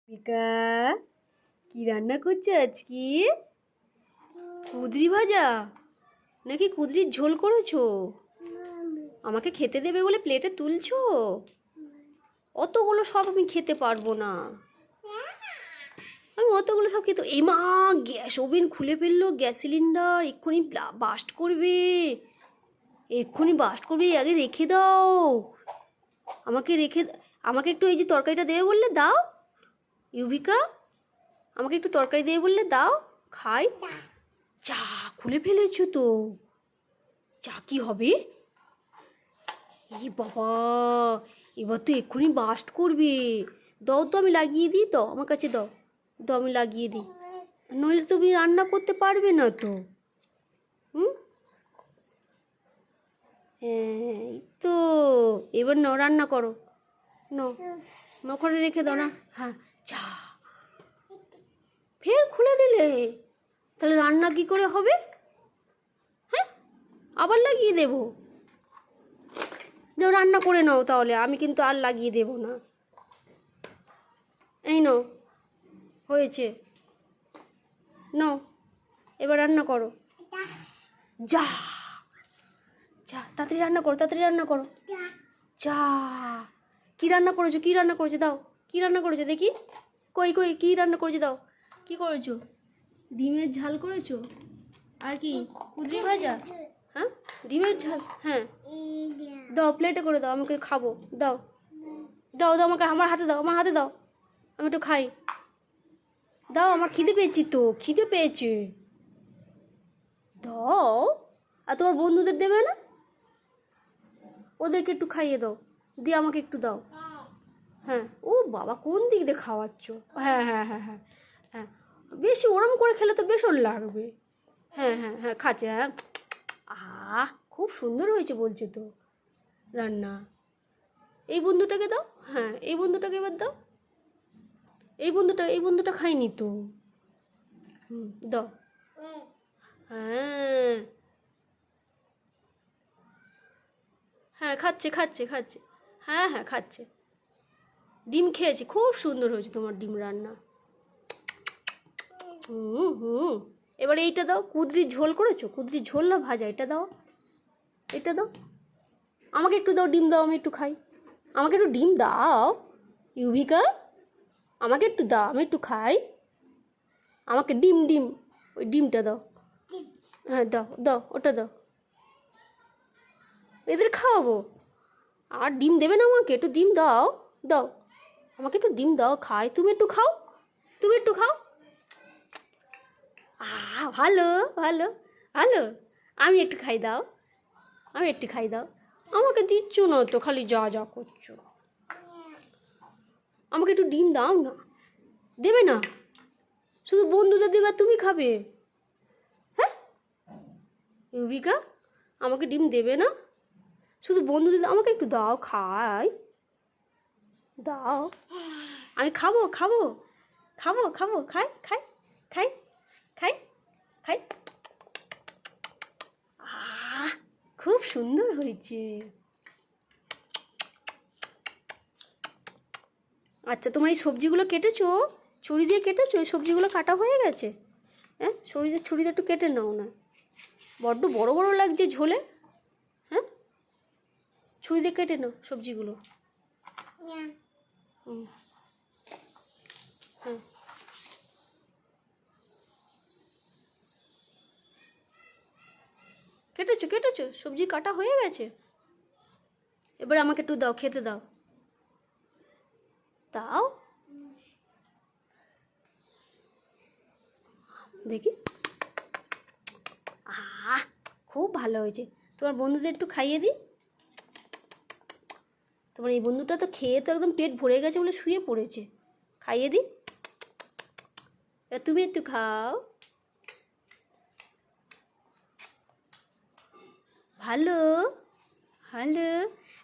মিকা, কি রান্না করছো আজকে? কুদরি ভাজা নাকি কুদরির ঝোল করেছো? আমাকে খেতে দেবে বলে প্লেটে তুলছো? অতগুলো সব আমি খেতে পারবো না। আমি অতগুলো সব খেতে, এই মা, গ্যাস ওভেন খুলে ফেললো, গ্যাস সিলিন্ডার এক্ষুনি বাস্ট করবে, এক্ষুনি বাস্ট করবে। আগে রেখে দাও, আমাকে একটু এই যে তরকারিটা দেবে বললে দাও। ইউভিকা, আমাকে একটু তরকারি দিয়ে বললে দাও, খাই। চা খুলে ফেলেছো তো, চা কি হবে? এই বাবা, এবার তো এক্ষুনি বাস্ট করবে। দাও তো, আমি লাগিয়ে দিই, দাও আমার কাছে, দাও দাও, আমি লাগিয়ে দিই। নইলে তুমি রান্না করতে পারবে না তো। হুম, হ্যাঁ, এই তো। এবার নাও, রান্না করো, নাও, নখরে রেখে দাও না। হ্যাঁ, চা ফের খুলে দিলে, তাহলে রান্না কি করে হবে? হ্যাঁ, আবার লাগিয়ে দেবো? যাও রান্না করে নাও তাহলে, আমি কিন্তু আর লাগিয়ে দেব না। এই নাও, হয়েছে, নাও এবার রান্না করো। যা যা, তাড়াতাড়ি রান্না করো, তাড়াতাড়ি রান্না করো। যা, কি রান্না করেছো, কি রান্না করেছো দাও, কি রান্না করেছো দেখি। কই কই, কি রান্না করেছো দাও, কি করেছো? ডিমের ঝাল করেছো? আর কি, কুদরি ভাজা? হ্যাঁ, ডিমের ঝাল, হ্যাঁ। দাও প্লেটে করে দাও, আমাকে খাবো, দাও দাও দাও, আমাকে আমার হাতে দাও, আমার হাতে দাও, আমি একটু খাই। দাও, আমার খিদে পেয়েছি তো, খিদে পেয়েছে, দাও। আর তোমার বন্ধুদের দেবে না? ওদেরকে একটু খাইয়ে দাও, দিয়ে আমাকে একটু দাও। হ্যাঁ, ও বাবা, কোন দিক দিয়ে খাওয়াচ্ছ? হ্যাঁ হ্যাঁ হ্যাঁ হ্যাঁ হ্যাঁ, বেশি ওরম করে খেলে তো বেসন লাগবে। হ্যাঁ হ্যাঁ হ্যাঁ, খাচ্ছে, হ্যাঁ। আহ, খুব সুন্দর হয়েছে বলছে তো রান্না। এই বন্ধুটাকে দাও, হ্যাঁ, এই বন্ধুটাকে এবার দাও। এই বন্ধুটা খায়নি তো। হুম, দাও। হ্যাঁ হ্যাঁ, খাচ্ছে খাচ্ছে খাচ্ছে, হ্যাঁ হ্যাঁ খাচ্ছে। ডিম খেয়েছি, খুব সুন্দর হয়েছে তোমার ডিম রান্না। হুম হুম, এবার এইটা দাও, কুদরির ঝোল করেছো, কুদরির ঝোল না ভাজা, এটা দাও, এটা দাও। আমাকে একটু দাও, ডিম দাও, আমি একটু খাই। আমাকে একটু ডিম দাও ইউভিকা, আমাকে একটু দাও, আমি একটু খাই। আমাকে ডিম ডিম, ওই ডিমটা দাও। হ্যাঁ দাও দাও, ওটা দাও, এদের খাওয়াবো। আর ডিম দেবে না আমাকে? একটু ডিম দাও, দাও, আমাকে একটু ডিম দাও, খাই। তুমি একটু খাও, তুমি একটু খাও। ভালো ভালো ভালো, আমি একটু খাই দাও, আমি একটু খাই দাও। আমাকে দিচ্ছ না তো, খালি যা যা করছো। আমাকে একটু ডিম দাও না, দেবে না? শুধু বন্ধুদের দেবে আর তুমি খাবে? হ্যাঁ ইউবিকা, আমাকে ডিম দেবে না? শুধু বন্ধুদের, আমাকে একটু দাও, খাই, দাও। আমি খাবো খাবো খাবো খাবো, খাই খাই খাই খাই খাই। খুব সুন্দর হয়েছে। আচ্ছা, তোমার এই সবজিগুলো কেটেছো, ছুরি দিয়ে কেটেছো? এই সবজিগুলো কাটা হয়ে গেছে? হ্যাঁ, ছুরি দিয়ে একটু কেটে নাও না, বড্ড বড় বড় লাগছে ঝোলে। হ্যাঁ, ছুরি দিয়ে কেটে নাও সবজিগুলো। হুম, হ্যাঁ, কেটেছো কেটেছো, সবজি কাটা হয়ে গেছে। এবার আমাকে একটু দাও, খেতে দাও, দাও দেখি। খুব ভালো হয়েছে। তোমার বন্ধুদের একটু খাইয়ে দিই। তোমার এই বন্ধুটা তো খেয়ে তো একদম পেট ভরে গেছে বলে শুয়ে পড়েছে, খাইয়ে দিই। এবার তুমি একটু খাও। ভালো ভালো,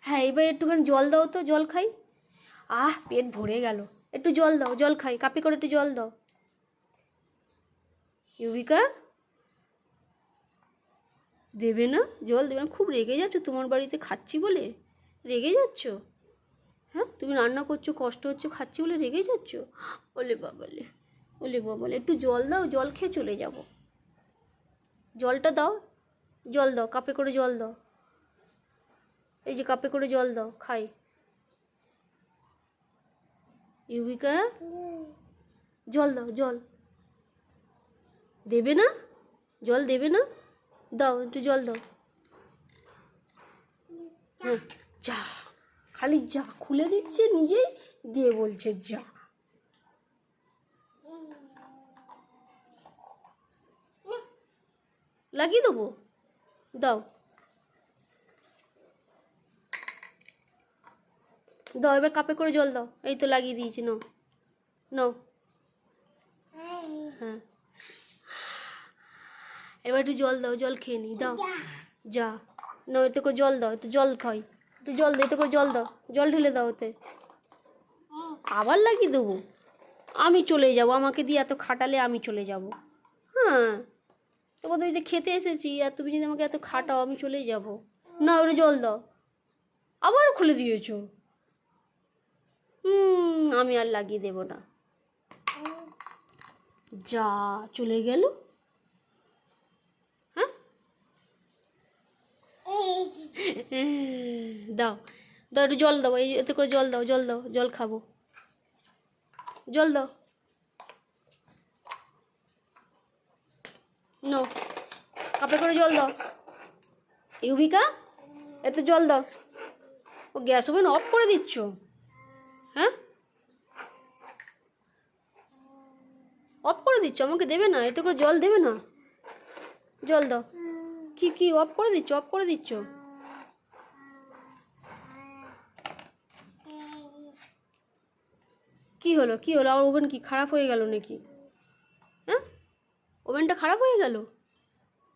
হ্যাঁ, এবার একটুখানি জল দাও তো, জল খাই। পেট ভরে গেল, একটু জল দাও, জল খাই, কাপে করে একটু জল দাও। ইউবিকা, দেবে না? জল দেবে না? খুব রেগে যাচ্ছ তোমার বাড়িতে খাচ্ছি বলে, রেগে যাচ্ছ? হ্যাঁ, তুমি রান্না করছো, কষ্ট হচ্ছে, খাচ্ছি বলে রেগে যাচ্ছ? ওলে বাবালে, ওলে বাবালে, একটু জল দাও, জল খেয়ে চলে যাব। জলটা দাও, জল দাও, কাপে করে জল দাও। এই যে কাপে করে জল দাও, খাই। ইউবিকা, জল দাও, জল দেবে না? জল দেবে না? দাও, একটু জল দাও। হ্যাঁ, যা, খালি যা খুলে দিচ্ছে নিজেই, দিয়ে বলছে যা। লাগিয়ে দেবো, দাও দাও, এবার কাপে করে জল দাও। এই তো লাগিয়ে দিয়েছি, নাও নাও। হ্যাঁ, এবার একটু জল দাও, জল খেয়ে নি, দাও। যা, নাও, এতে করে জল দাও, একটু জল খাই, একটু জল দাও, এতে করে জল দাও, জল ঢেলে দাও ওতে। আবার লাগিয়ে দেবো? আমি চলে যাব, আমাকে দিয়ে এত খাটালে আমি চলে যাব। হ্যাঁ, তোমাদের ওই যে খেতে এসেছি, আর তুমি যদি আমাকে এত খাটাও, আমি চলেই যাব। না, ওটা জল দাও। আবার খুলে দিয়েছো। আমি আর লাগিয়ে দেব না। যা, চলে গেল। হ্যাঁ, দাও দাও, একটু জল দাও, এই এতে করে জল দাও, জল দাও, জল খাবো, জল দাও। নো, কাপে করে জল দাও। ইউবিকা, এতে জল দাও। ও গ্যাস ওভেন অফ করে দিচ্ছ? হ্যাঁ, অফ করে দিচ্ছ, আমাকে দেবে না? এতে করে জল দেবে না? জল দাও। কি অফ করে দিচ্ছ? অফ করে দিচ্ছ? কি হলো, কি হলো? আমার ওভেন কি খারাপ হয়ে গেল নাকি? হ্যাঁ, ওভেনটা খারাপ হয়ে গেল?